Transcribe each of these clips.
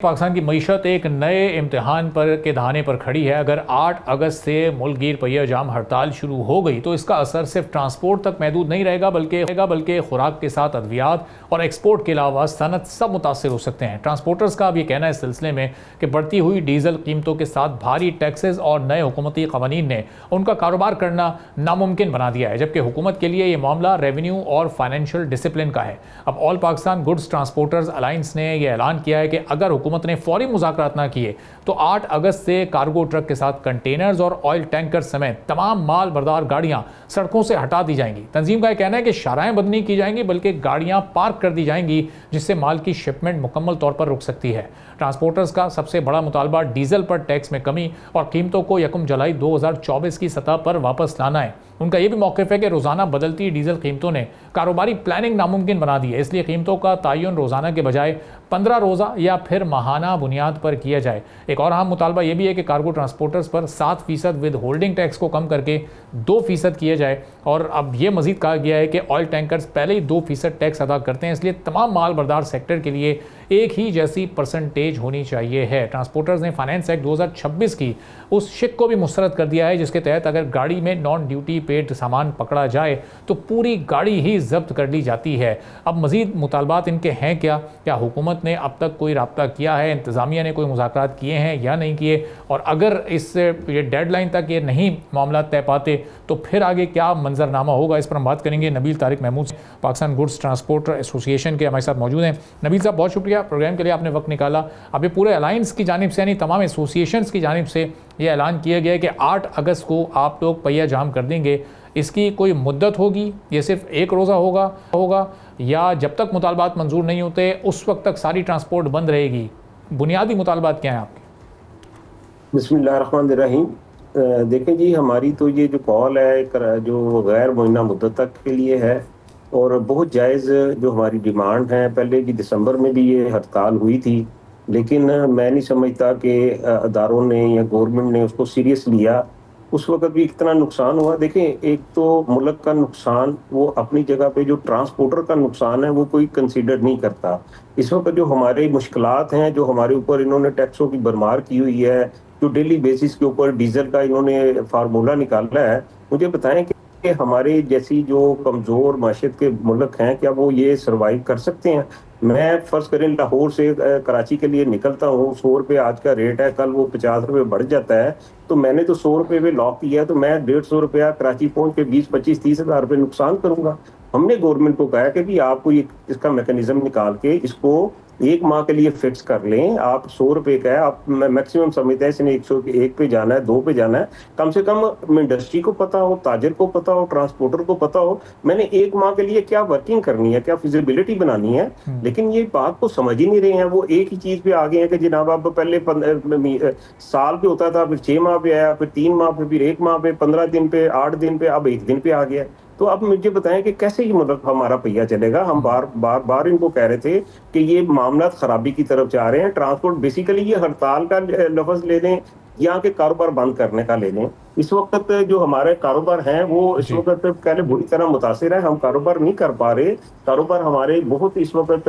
पाकिस्तान की मईशत एक नए इम्तिहान पर के दहाने पर खड़ी है। अगर 8 अगस्त से मुल्कगीर पहिया जाम हड़ताल शुरू हो गई तो इसका असर सिर्फ ट्रांसपोर्ट तक महदूद नहीं रहेगा बल्कि खुराक के साथ अद्वियात और एक्सपोर्ट के अलावा सनत सब मुतासर हो सकते हैं। ट्रांसपोर्टर्स का अब ये कहना है इस सिलसिले में कि बढ़ती हुई डीजल कीमतों के साथ भारी टैक्सेस और नए हुकूमती कवानीन ने उनका कारोबार करना नामुमकिन बना दिया है, जबकि हुकूमत के लिए ये मामला रेवेन्यू और फाइनेंशियल डिसिप्लिन का है। अब all Pakistan goods transporters alliance ने यह ऐलान किया है कि अगर हुकूमत ने फौरी मुज़ाकरात ना किए तो 8 अगस्त से कार्गो ट्रक के साथ कंटेनर्स और ऑयल टैंकर समेत तमाम माल बरदार गाड़ियां सड़कों से हटा दी जाएंगी। तंजीम का कहना है कि शाराएं बंद नहीं की जाएंगी बल्कि गाड़ियां पार्क कर दी जाएंगी, जिससे माल की शिपमेंट मुकम्मल तौर पर रुक सकती है। ट्रांसपोर्टर्स का सबसे बड़ा मुतालबा डीजल पर टैक्स में कमी और कीमतों को 1 जुलाई 2024 की सतह पर वापस लाना है। उनका यह भी मौक़िफ़ है कि रोज़ाना बदलती डीजल कीमतों ने कारोबारी प्लानिंग नामुमकिन बना दी है, इसलिए कीमतों का तयन रोज़ाना के बजाय 15 रोज़ा या फिर माहाना बुनियाद पर किया जाए। एक और अहम मुतालबा यह भी है कि कार्गो ट्रांसपोर्टर्स पर 7% विद होल्डिंग टैक्स को कम करके 2% किया जाए। और अब यह मजीद कहा गया है कि ऑयल टैंकर्स पहले ही 2% टैक्स अदा करते हैं, इसलिए तमाम माल बरदार सेक्टर के लिए एक ही जैसी परसेंटेज होनी चाहिए है। ट्रांसपोर्टर्स ने फाइनेंस एक्ट 2026 की उस शिक को भी मुस्तरद कर दिया है जिसके तहत अगर गाड़ी में नॉन ड्यूटी पेड सामान पकड़ा जाए तो पूरी गाड़ी ही जब्त कर ली जाती है। अब मजीद मुतालबात इनके हैं क्या हुकूमत ने अब तक कोई रब्ता किया है, इंतज़ामिया ने कोई मुज़ाकरात किए हैं या नहीं किए, और अगर इस ये डेडलाइन तक ये नहीं मामला तय पाते तो फिर आगे क्या मंजरनामा होगा, इस पर हम बात करेंगे। Nabeel Tariq Mahmood Pakistan goods transporter association के हमारे साथ मौजूद हैं। नबील साहब, बहुत शुक्रिया प्रोग्राम के लिए, आपने वक्त निकाला। अब ये पूरे अलायंस की जानिब से यानी तमाम एसोसिएशंस की जानिब से ये ऐलान किया गया है कि 8 अगस्त को आप लोग पहिया जाम कर देंगे। इसकी कोई मुद्दत होगी, ये सिर्फ एक रोज़ा होगा या जब तक मुतालबात मंजूर नहीं होते उस वक्त तक सारी ट्रांसपोर्ट बंद रहेगी? बुनियादी मुतालबात क्या हैं आपके? बिस्मिल्लाहिर्रहमानिर्रहीम। देखें जी, हमारी तो ये जो कॉल है जो गैर मुअय्यना मुद्दत तक के लिए है और बहुत जायज़ जो हमारी डिमांड है। पहले भी दिसंबर में भी ये हड़ताल हुई थी, लेकिन मैं नहीं समझता कि अदारों ने या गवर्नमेंट ने उसको सीरियस लिया। उस वक़्त भी इतना नुकसान हुआ। देखें, एक तो मुल्क का नुकसान वो अपनी जगह पे, जो ट्रांसपोर्टर का नुकसान है वो कोई कंसीडर नहीं करता। इस वक़्त जो हमारी मुश्किलात हैं, जो हमारे ऊपर इन्होंने टैक्सों की भरमार की हुई है, जो डेली बेसिस के ऊपर डीज़ल का इन्होंने फार्मूला निकाला है, मुझे बताएँ कि हमारे जैसी जो कमज़ोर माशरत के मुल्क हैं, क्या वो ये सर्वाइव कर सकते हैं? मैं फ़र्ज़ करें लाहौर से कराची के लिए निकलता हूँ, 100 रुपये आज का रेट है, कल वो 50 रुपये बढ़ जाता है, तो मैंने तो 100 रुपये पे लॉक किया है, तो मैं 150 रुपया कराची पहुँच के 20-25-30 हज़ार रुपये नुकसान करूँगा। हमने गवर्नमेंट को कहा है कि भी आपको ये इसका मैकेनिज़्म निकाल के इसको 1 माह के लिए फिक्स कर लें। आप 100 रुपये का है, आप मैक्सिमम समझते हैं इसने 101 पे जाना है, 2 पे जाना है। कम से कम इंडस्ट्री को पता हो, ताजिर को पता हो, ट्रांसपोर्टर को पता हो मैंने 1 माह के लिए क्या वर्किंग करनी है, क्या फिजिबिलिटी बनानी है। लेकिन ये बात को समझ ही नहीं रहे हैं। वो एक ही चीज़ पे आ गए हैं कि जनाब अब पहले साल पे होता था, फिर 6 माह पे आया, फिर 3 माह पे, फिर 1 माह पे, 15 दिन पे, 8 दिन पे, अब 1 दिन पे आ गया। तो अब मुझे बताएं कि कैसे ये मतलब हमारा पहिया चलेगा। हम बार इनको कह रहे थे कि ये मामला खराबी की तरफ जा रहे हैं। ट्रांसपोर्ट बेसिकली ये हड़ताल का लफ्ज ले लें या के कारोबार बंद करने का ले लें। इस वक्त जो हमारे कारोबार हैं वो इस वक्त पहले बुरी तरह मुतासिर है। हम कारोबार नहीं कर पा रहे। कारोबार हमारे बहुत इस वक्त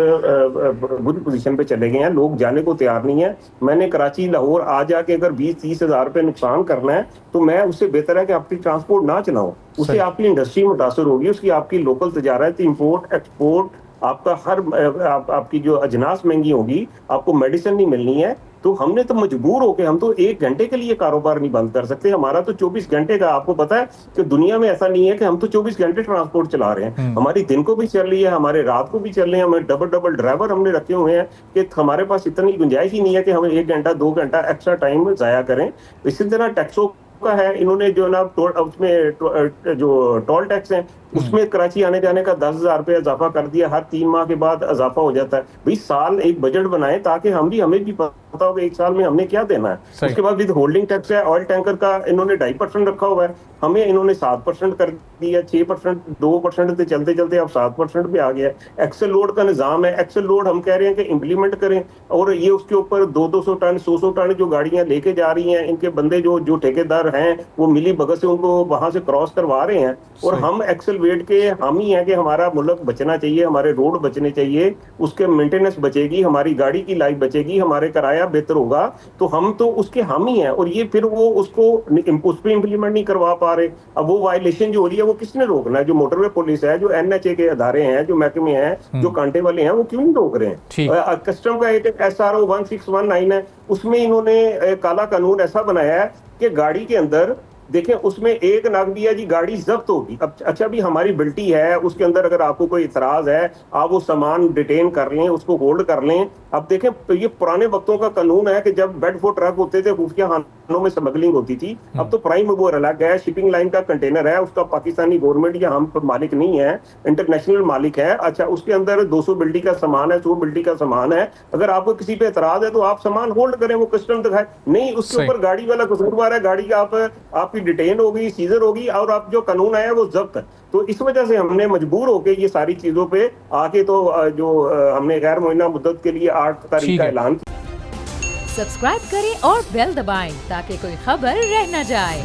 बुरी पोजीशन पे चले गए हैं। लोग जाने को तैयार नहीं है। मैंने कराची लाहौर आ जाके अगर 20-30 हज़ार रुपये नुकसान करना है तो मैं उससे बेहतर है कि आपकी ट्रांसपोर्ट ना चलाऊं। उससे आपकी इंडस्ट्री मुतासर होगी, उसकी आपकी लोकल तजारत, इंपोर्ट एक्सपोर्ट, आपका आपकी जो अजनास महंगी होगी, आपको मेडिसिन नहीं मिलनी है। तो हमने तो मजबूर होके, हम तो 1 घंटे के लिए कारोबार नहीं बंद कर सकते। हमारा तो 24 घंटे का, आपको पता है कि दुनिया में ऐसा नहीं है कि हम तो 24 घंटे ट्रांसपोर्ट चला रहे हैं। हमारी दिन को भी चल रही है, हमारे रात को भी चल रहे हैं। हमें डबल ड्राइवर हमने रखे हुए हैं कि हमारे पास इतनी गुंजाइश ही नहीं है कि हम 1 घंटा 2 घंटा एक्स्ट्रा टाइम जाया करें। इसी तरह टैक्सों का है, इन्होंने जो ना उसमें जो टोल टैक्स है उसमें कराची आने जाने का 10,000 रुपये इजाफा कर दिया। हर 3 माह के बाद इजाफा हो जाता है। भाई साल एक बजट बनाए ताकि हमें भी पता हो कि 1 साल में हमने क्या देना है। उसके बाद विद होल्डिंग टैक्स है, ऑयल टैंकर का इन्होंने 2.5% रखा हुआ है, हमें इन्होंने 7% कर दिया। 6%, 2% से चलते चलते अब 7% पे आ गया। एक्सेल लोड का निजाम है, एक्सेल लोड हम कह रहे हैं कि इम्प्लीमेंट करें और ये उसके ऊपर 200 टन 100 टन जो गाड़ियां लेके जा रही हैं, इनके बंदे जो ठेकेदार हैं वो मिली भगत से उनको वहां से क्रॉस करवा रहे हैं और हम एक्सेल वेट के हामी हैं कि हमारा मुल्क बचना चाहिए, हमारे रोड बचने चाहिए, उसके मेंटेनेंस बचेगी, हमारी गाड़ी की लाइफ बचेगी, हमारे किराया बेहतर होगा, तो हम तो उसके हामी हैं। और ये फिर वो उसको उस पर इम्प्लीमेंट नहीं करवा पा रहे। अब वो वायलेशन जो हो रही है वो किसने रोकना है? जो मोटरवे पुलिस है, जो NHA के अदारे हैं, जो महकमे हैं, जो कांटे वाले हैं, वो क्यों नहीं रोक रहे हैं? कस्टम का एक SRO 1619 है, उसमें इन्होंने काला कानून ऐसा बनाया है कि गाड़ी के अंदर देखें, उसमें एक नग भी है जी, गाड़ी जब्त होगी। अब अच्छा भी हमारी बिल्टी है, उसके अंदर अगर आपको कोई इतराज है, आप वो सामान डिटेन कर लें, उसको होल्ड कर लें। अब देखें, तो ये पुराने वक्तों का कानून है कि जब बेड फुट ट्रक होते थे, खुफिया खानों में स्मगलिंग होती थी। अब तो प्राइम मूवर अलग है, शिपिंग लाइन का कंटेनर है, उसका पाकिस्तानी गवर्नमेंट या हम मालिक नहीं है, इंटरनेशनल मालिक है। अच्छा, उसके अंदर 200 बिल्टी का सामान है, 100 बिल्टी का सामान है। अगर आपको किसी पे एतराज है तो आप सामान होल्ड करें, वो कस्टम दिखाए नहीं, उसके ऊपर गाड़ी वाला कसूरवार है, गाड़ी आपकी डिटेन होगी, सीजर होगी, और आप जो कानून आया वो जब्त है। तो इस वजह से हमने मजबूर होकर ये सारी चीजों पे आके तो जो हमने गैर मुअय्यना मुद्दत के लिए 8 तारीख का ऐलान किया। सब्सक्राइब करें और बेल दबाएं ताकि कोई खबर रह न जाए।